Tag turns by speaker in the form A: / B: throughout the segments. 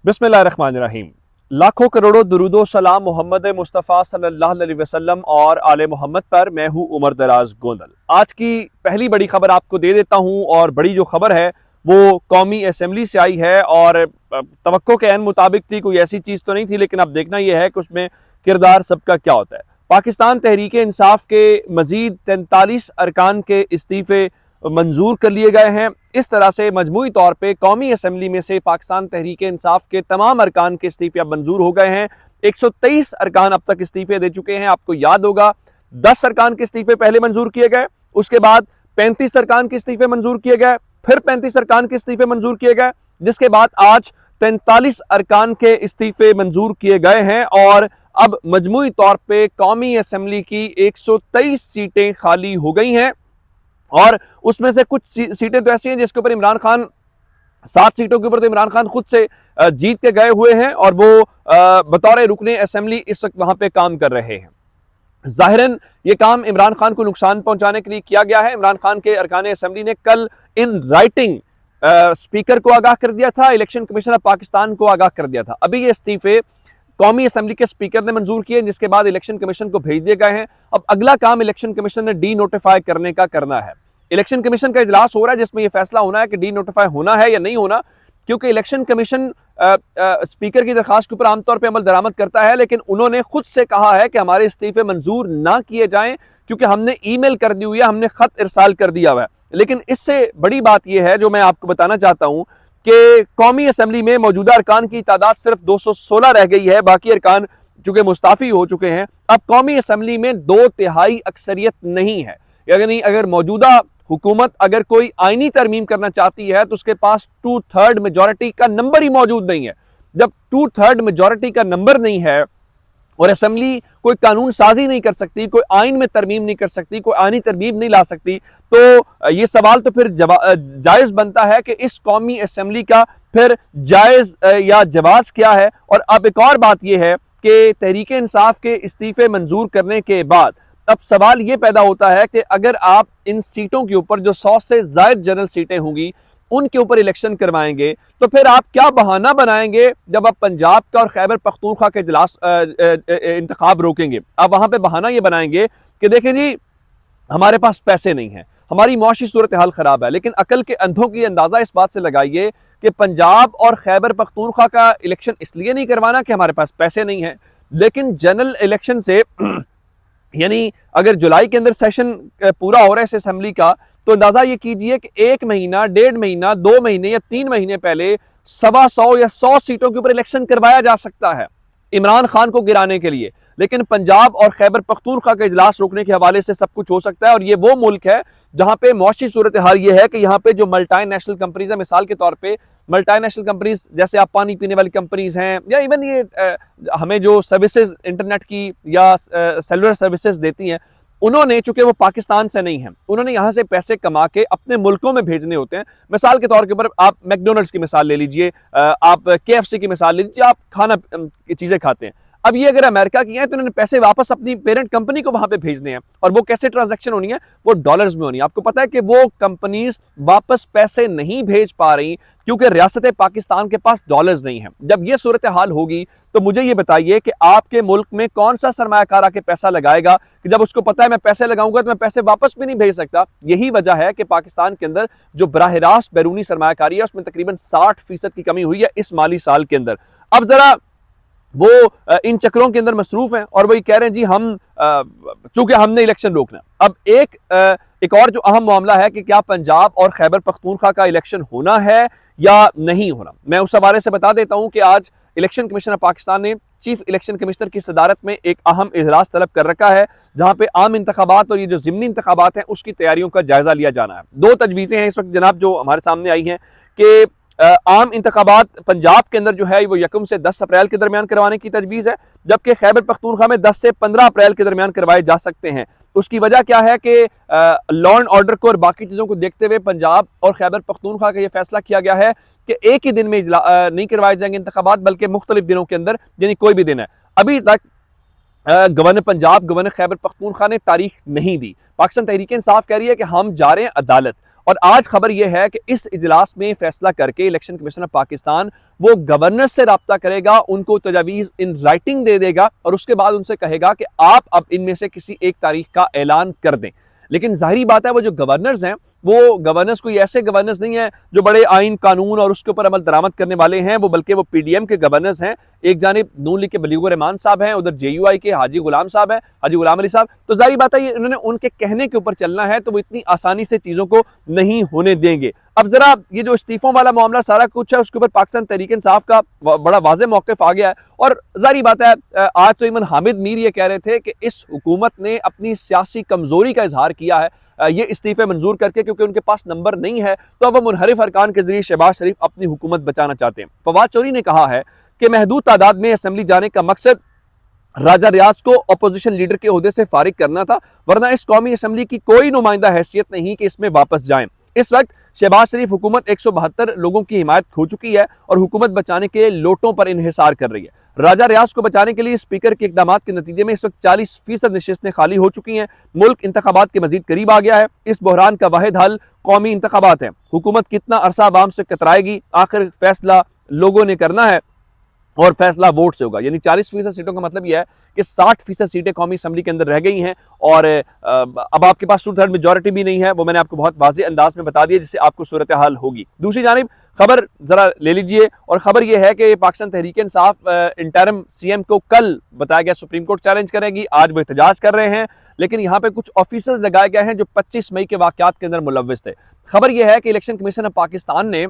A: बिस्मिल्लाहिर्रहमानिर्रहीम। लाखों करोड़ों दुरूदो सलाम मोहम्मद मुस्तफ़ा सल्लल्लाहु अलैहि वसल्लम और आले मोहम्मद पर। मैं हूँ उमर दराज गोंदल। आज की पहली बड़ी खबर आपको दे देता हूँ, और बड़ी जो खबर है वो कौमी असम्बली से आई है और तवक्को के ऐन मुताबिक थी, कोई ऐसी चीज़ तो नहीं थी, लेकिन अब देखना यह है कि उसमें किरदार सबका क्या होता है। पाकिस्तान तहरीक इंसाफ के मजीद 43 अरकान के इस्तीफ़े मंजूर कर लिए गए हैं। इस तरह से मजमूई तौर पे कौमी असम्बली में से पाकिस्तान तहरीक इंसाफ के तमाम अरकान के इस्तीफे अब मंजूर हो गए हैं। 123 अरकान अब तक इस्तीफे दे चुके हैं। आपको याद होगा 10 अरकान के इस्तीफे पहले मंजूर किए गए, उसके बाद 35 अरकान के इस्तीफे मंजूर किए गए, फिर 35 अरकान के इस्तीफे मंजूर किए गए, जिसके बाद आज 43 अरकान के इस्तीफे मंजूर किए गए हैं। और अब मजमूई तौर पर कौमी असम्बली की 123 सीटें खाली हो गई हैं, और उसमें से कुछ सीटें तो ऐसी हैं जिसके ऊपर इमरान खान 7 सीटों के ऊपर तो इमरान खान खुद से जीत के गए हुए हैं, और वो बतौर रुकने असेंबली इस वक्त वहां पे काम कर रहे हैं। जाहिरन ये काम इमरान खान को नुकसान पहुंचाने के लिए किया गया है। इमरान खान के अरकान असेंबली ने कल इन राइटिंग स्पीकर को आगाह कर दिया था, इलेक्शन कमीशन ऑफ पाकिस्तान को आगाह कर दिया था। अभी ये इस्तीफे कौमी असम्बली के स्पीकर ने मंजूर किए, जिसके बाद इलेक्शन कमीशन को भेज दिए गए हैं। अब अगला काम इलेक्शन कमीशन ने डी नोटिफाई करने का करना है। इलेक्शन कमीशन का इजलास हो रहा है जिसमें यह फैसला होना है कि डी नोटिफाई होना है या नहीं होना, क्योंकि इलेक्शन कमीशन स्पीकर की दरखास्त के ऊपर आमतौर पर अमल दरामद करता है, लेकिन उन्होंने खुद से कहा है कि हमारे इस्तीफे मंजूर ना किए जाएं, क्योंकि हमने ईमेल कर दी हुई है, हमने खत इरसाल कर दिया हुआ है। लेकिन इससे बड़ी बात यह है जो मैं आपको बताना चाहता हूं कि कौमी असम्बली में मौजूदा अरकान की तादाद सिर्फ 216 रह गई है। बाकी अरकान चूंकि मुस्ताफी हो चुके हैं। अब कौमी असम्बली में 2/3 अक्सरियत नहीं है, यानी अगर मौजूदा हुकूमत अगर कोई आईनी तरमीम करना चाहती है तो उसके पास 2/3 मेजॉरिटी का नंबर ही मौजूद नहीं है। जब 2/3 मेजॉरिटी का नंबर नहीं है और असम्बली कोई कानून साजी नहीं कर सकती, कोई आइन में तरमीम नहीं कर सकती, कोई आईनी तरमीम नहीं ला सकती, तो ये सवाल तो फिर जायज बनता है कि इस कौमी असम्बली का फिर जायज या जवाज क्या है। और अब एक और बात यह है कि तहरीक इंसाफ के इस्तीफे मंजूर करने के बाद अब सवाल यह पैदा होता है कि अगर आप इन सीटों के ऊपर जो 100 से ज्यादा जनरल सीटें होंगी उनके ऊपर इलेक्शन करवाएंगे, तो फिर आप क्या बहाना बनाएंगे जब आप पंजाब का और खैबर पख्तूनख्वा के इजलास इंतखाब रोकेंगे। आप वहां पे बहाना ये बनाएंगे कि देखें जी हमारे पास पैसे नहीं है, हमारी मुआशी सूरत हाल खराब है। लेकिन अकल के अंधों की अंदाजा इस बात से लगाइए कि पंजाब और खैबर पख्तूनख्वा का इलेक्शन इसलिए नहीं करवाना कि हमारे पास पैसे नहीं है, लेकिन जनरल इलेक्शन से यानी अगर जुलाई के अंदर सेशन पूरा हो रहा है इस असेंबली का, तो अंदाजा ये कीजिए कि 1 महीना, 1.5 महीना, 2 महीने या 3 महीने पहले 125 या 100 सीटों के ऊपर इलेक्शन करवाया जा सकता है इमरान खान को गिराने के लिए। लेकिन पंजाब और खैबर पख्तूनख्वा का इजलास रोकने के हवाले से सब कुछ हो सकता है। और ये वो मुल्क है जहां पे मौशी सूरत हाल ये है कि यहाँ पे जो मल्टी नेशनल कंपनीज है, मिसाल के तौर पे मल्टी नेशनल कंपनीज जैसे आप पानी पीने वाली कंपनीज हैं, या इवन ये हमें जो सर्विसेज इंटरनेट की या सेलुलर सर्विसेज देती हैं, उन्होंने चूंकि वो पाकिस्तान से नहीं है, उन्होंने यहां से पैसे कमा के अपने मुल्कों में भेजने होते हैं। मिसाल के तौर के ऊपर आप मैकडोनल्ड्स की मिसाल ले लीजिए, आप KFC की मिसाल ले लीजिए, आप खाना की चीजें खाते हैं। अब ये अगर अमेरिका की है तो उन्होंने पैसे वापस अपनी पेरेंट कंपनी को वहां पे भेजने हैं, और वो कैसे ट्रांजैक्शन होनी है, वो डॉलर्स में होनी है। आपको पता है कि वो कंपनीज वापस पैसे नहीं भेज पा रही क्योंकि रियासत पाकिस्तान के पास डॉलर्स नहीं है। जब ये सूरत हाल होगी तो मुझे ये बताइए कि आपके मुल्क में कौन सा सरमायाकार आके पैसा लगाएगा कि जब उसको पता है मैं पैसे लगाऊंगा तो मैं पैसे वापस भी नहीं भेज सकता। यही वजह है कि पाकिस्तान के अंदर जो बराह रास्त बैरूनी सरमायाकारी है उसमें तकरीबन 60% की कमी हुई है इस माली साल के अंदर। अब जरा वो इन चक्रों के अंदर मसरूफ हैं और वही कह रहे हैं जी हम चूंकि हमने इलेक्शन रोकना। अब एक और जो अहम मामला है कि क्या पंजाब और खैबर पख्तूनख्वा का इलेक्शन होना है या नहीं होना। मैं उस हवाले से बता देता हूं कि आज इलेक्शन कमीशन ऑफ पाकिस्तान ने चीफ इलेक्शन कमिश्नर की सदारत में एक अहम इजलास तलब कर रखा है, जहां पे आम इंतखाबात और ये जो ज़िमनी इंतखाबात हैं उसकी तैयारियों का जायजा लिया जाना है। 2 तजवीज़ें हैं इस वक्त जनाब जो हमारे सामने आई हैं कि आम इंतखाबात पंजाब के अंदर जो है वो 1 से 10 अप्रैल के दरमियान करवाने की तजवीज़ है, जबकि खैबर पख्तूनख्वा में 10 से 15 अप्रैल के दरमियान करवाए जा सकते हैं। उसकी वजह क्या है कि लॉ एंड ऑर्डर को और बाकी चीज़ों को देखते हुए पंजाब और खैबर पख्तूनख्वा का यह फैसला किया गया है कि एक ही दिन में नहीं करवाए जाएंगे इंतखाबात, बल्कि मुख्तलिफ दिनों के अंदर, यानी कोई भी दिन है। अभी तक गवर्नर पंजाब, गवर्नर खैबर पख्तूनख्वा ने तारीख नहीं दी। पाकिस्तान तहरीक इंसाफ कह रही है कि हम जा रहे हैं अदालत, और आज खबर यह है कि इस इजलास में फैसला करके इलेक्शन कमीशन ऑफ पाकिस्तान वो गवर्नर से रब्ता करेगा, उनको तजावीज़ इन राइटिंग दे देगा और उसके बाद उनसे कहेगा कि आप अब इनमें से किसी एक तारीख का ऐलान कर दें। लेकिन जाहिर बात है वो जो गवर्नर्स हैं वो गवर्नर्स कोई ऐसे गवर्नर्स नहीं है जो बड़े आइन कानून और उसके ऊपर अमल दरामद करने वाले हैं, वो बल्कि वो पीडीएम के गवर्नर्स हैं। एक जानिब नून लीग के बलीगुर रहमान साहब हैं, उधर जेयूआई के हाजी गुलाम साहब हैं, हाजी गुलाम अली साहब। तो जाहिर बात है ये इन्होंने उनके कहने के ऊपर चलना है, तो वो इतनी आसानी से चीजों को नहीं होने देंगे। अब जरा ये जो इस्तीफों वाला मामला सारा कुछ है उसके ऊपर पाकिस्तान तहरीक इंसाफ का बड़ा वाज़ेह मौक़िफ़ आ गया है और जाहिर बात है आज तो इमन हामिद मीर ये कह रहे थे कि इस हुकूमत ने अपनी सियासी कमजोरी का इजहार किया है ये इस्तीफे मंजूर करके, क्योंकि उनके पास नंबर नहीं है तो अब वो मुनहरिफ अरकान के जरिए शहबाज शरीफ अपनी हुकूमत बचाना चाहते हैं। फवाद चौधरी ने कहा है कि महदूद तादाद में असम्बली जाने का मकसद राजा रियाज को अपोजिशन लीडर के ओहदे से फारिग करना था, वरना इस कौमी असम्बली की कोई नुमाइंदा हैसियत नहीं कि इसमें वापस जाएं। इस वक्त शहबाज शरीफ हुकूमत 172 लोगों की हिमायत खो चुकी है और हुकूमत बचाने के लोटों पर इन्हिसार कर रही है। राजा रियाज को बचाने के लिए स्पीकर के इकदाम के नतीजे में इस वक्त 40% नशिस्तें खाली हो चुकी हैं। मुल्क इंतखाबात के मजीद करीब आ गया है। इस बहरान का वाहिद हल कौमी इंतखाबात है। हुकूमत कितना अरसा आवाम से कतराएगी, आखिर फैसला लोगों ने करना है और फैसला वोट से होगा। यानी 40% सीटों का मतलब यह है कि 60% सीटें कौमी असम्बली के अंदर रह गई हैं और अब आपके पास 2/3 मेजॉरिटी भी नहीं है। वो मैंने आपको बहुत वाज़ेह अंदाज में बता दिया जिससे आपको सूरत हाल होगी। दूसरी जानिब खबर जरा ले लीजिए और खबर यह है कि पाकिस्तान तहरीक इंसाफ इंटरिम सीएम को कल बताया गया सुप्रीम कोर्ट चैलेंज करेगी। आज वो एहतजाज कर रहे हैं, लेकिन यहाँ पे कुछ ऑफिसर्स लगाए गए हैं जो 25 मई के वाकयात के अंदर मुलव्विस थे। खबर यह है कि इलेक्शन कमीशन ऑफ पाकिस्तान ने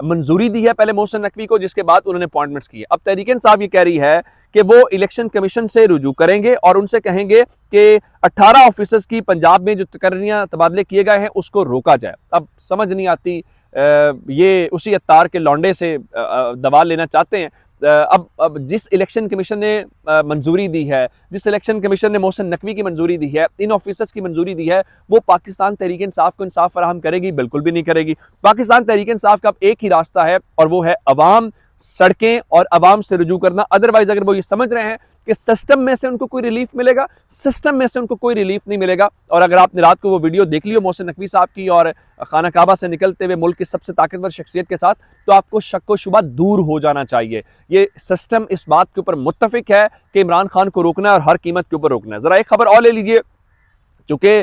A: मंजूरी दी है पहले मोहसिन नकवी को, जिसके बाद उन्होंने अपॉइंटमेंट्स की है। अब तहरीक इंसाफ ये कह रही है कि वो इलेक्शन कमीशन से रुजू करेंगे और उनसे कहेंगे कि 18 ऑफिसर्स की पंजाब में जो तकर्रियां तबादले किए गए हैं उसको रोका जाए। अब समझ नहीं आती ये उसी अत्तार के लौंडे से दवा लेना चाहते हैं। अब जिस इलेक्शन कमीशन ने मंजूरी दी है, जिस इलेक्शन कमीशन ने मोहसिन नकवी की मंजूरी दी है, इन ऑफिसर्स की मंजूरी दी है, वो पाकिस्तान तहरीक इंसाफ को इंसाफ फराहम करेगी? बिल्कुल भी नहीं करेगी। पाकिस्तान तहरीक इंसाफ का अब एक ही रास्ता है और वो है अवाम, सड़कें और अवाम से रुजू करना। अदरवाइज अगर वो ये समझ रहे हैं कि सिस्टम में से उनको कोई रिलीफ मिलेगा, सिस्टम में से उनको कोई रिलीफ नहीं मिलेगा। और अगर आपने रात को वो वीडियो देख ली हो मोहसिन नकवी साहब की और खाना काबा से निकलते हुए मुल्क की सबसे ताकतवर शख्सियत के साथ, तो आपको शक व शुबा दूर हो जाना चाहिए। ये सिस्टम इस बात के ऊपर मुत्तफिक है कि इमरान खान को रोकना है और हर कीमत के ऊपर रोकना है। जरा एक खबर और ले लीजिए। चूंकि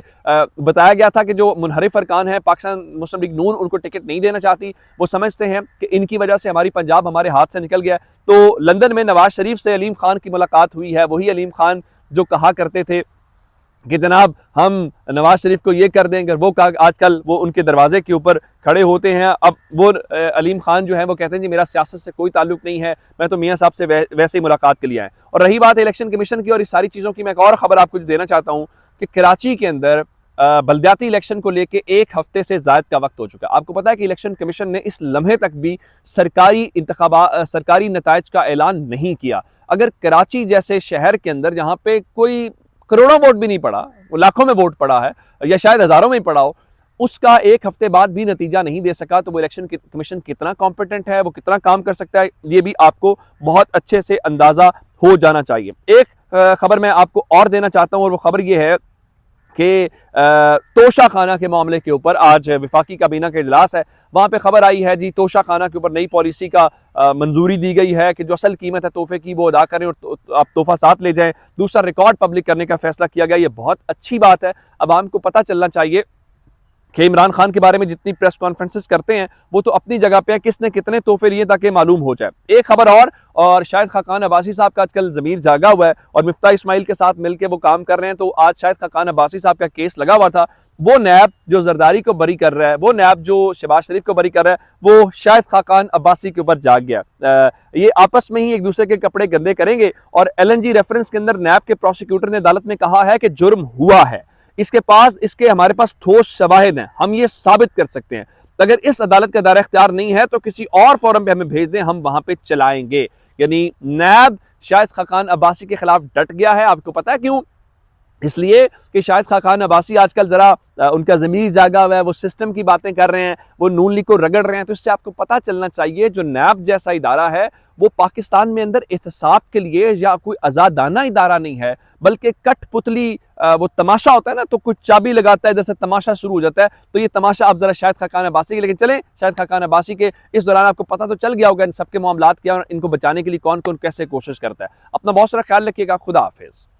A: बताया गया था कि जो मुनहरिफ अरकान है पाकिस्तान मुस्लिम लीग नून, उनको टिकट नहीं देना चाहती। वो समझते हैं कि इनकी वजह से हमारी पंजाब हमारे हाथ से निकल गया। तो लंदन में नवाज शरीफ से अलीम खान की मुलाकात हुई है। वही अलीम खान जो कहा करते थे कि जनाब हम नवाज शरीफ को ये कर देंगे, वो कहा आजकल वो उनके दरवाजे के ऊपर खड़े होते हैं। अब वो अलीम खान जो है वो कहते हैं जी मेरा सियासत से कोई ताल्लुक नहीं है, मैं तो मियाँ साहब से वैसे ही मुलाकात के लिए आए। और रही बात इलेक्शन कमीशन की और इस सारी चीज़ों की, मैं एक और ख़बर आपको देना चाहता हूँ कि कराची के अंदर बल्दियाती इलेक्शन को लेके 1 हफ्ते से ज़ायद का वक्त हो चुका है। आपको पता है कि इलेक्शन कमीशन ने इस लम्हे तक भी सरकारी नताइज का ऐलान नहीं किया। अगर कराची जैसे शहर के अंदर जहाँ पे कोई करोड़ों वोट भी नहीं पड़ा, लाखों में वोट पड़ा है या शायद हज़ारों में ही पड़ा हो, उसका 1 हफ्ते बाद भी नतीजा नहीं दे सका, तो वो इलेक्शन कमीशन कितना कॉम्पिटेंट है, वो कितना काम कर सकता है, ये भी आपको बहुत अच्छे से अंदाज़ा हो जाना चाहिए। एक खबर मैं आपको और देना चाहता हूँ और वो खबर ये है कि तोशा खाना के मामले के ऊपर आज विफाकी काबीना का इजलास है। वहाँ पे खबर आई है जी तोशा खाना के ऊपर नई पॉलिसी का मंजूरी दी गई है कि जो असल कीमत है तोहफे की वो अदा करें और आप तोहफा साथ ले जाएं। दूसरा, रिकॉर्ड पब्लिक करने का फैसला किया गया। ये बहुत अच्छी बात है। अब आपको पता चलना चाहिए कि इमरान खान के बारे में जितनी प्रेस कॉन्फ्रेंसेस करते हैं वो तो अपनी जगह पे है, किसने कितने तोहफे लिए ताकि मालूम हो जाए। एक खबर और शाहिद खाकान अब्बासी साहब का आजकल ज़मीर जागा हुआ है और मिफ्ता इस्माइल के साथ मिलकर वो काम कर रहे हैं। तो आज शाहिद खाकान अब्बासी साहब का केस लगा हुआ था। वो नैब जो जरदारी को बरी कर रहा है, वो नैब जो शहबाज शरीफ को बरी कर रहा है, वो शाहिद खाकान अब्बासी के ऊपर जाग गया। ये आपस में ही एक दूसरे के कपड़े गंदे करेंगे। और LNG रेफरेंस के अंदर नैब के प्रोसिक्यूटर ने अदालत में कहा है कि जुर्म हुआ है, इसके हमारे पास ठोस शवाहिद हैं, हम ये साबित कर सकते हैं। अगर इस अदालत का दायरा इख्तियार नहीं है तो किसी और फोरम पे हमें भेज दें, हम वहां पे चलाएंगे। यानी नैब शाहिद खाकान अब्बासी के खिलाफ डट गया है। आपको पता है क्यों? इसलिए कि शाहिद खाकान अब्बासी आजकल ज़रा उनका ज़मीर जागा हुआ है, वो सिस्टम की बातें कर रहे हैं, वो नून लीग को रगड़ रहे हैं। तो इससे आपको पता चलना चाहिए जो नैब जैसा इदारा है वो पाकिस्तान में अंदर एहतसाब के लिए या कोई आज़ादाना इदारा नहीं है, बल्कि कठपुतली वो तमाशा होता है ना, तो कुछ चाबी लगाता है जैसे तमाशा शुरू हो जाता है। तो ये तमाशा आप ज़रा शाहिद खाकान अब्बासी के लेकिन चलें, शाहिद खाकान अब्बासी के इस दौरान आपको पता तो चल गया होगा इन सबके मामलात क्या और इनको बचाने के लिए कौन कौन कैसे कोशिश करता है। अपना बहुत सारा ख्याल रखिएगा। खुदा हाफिज़।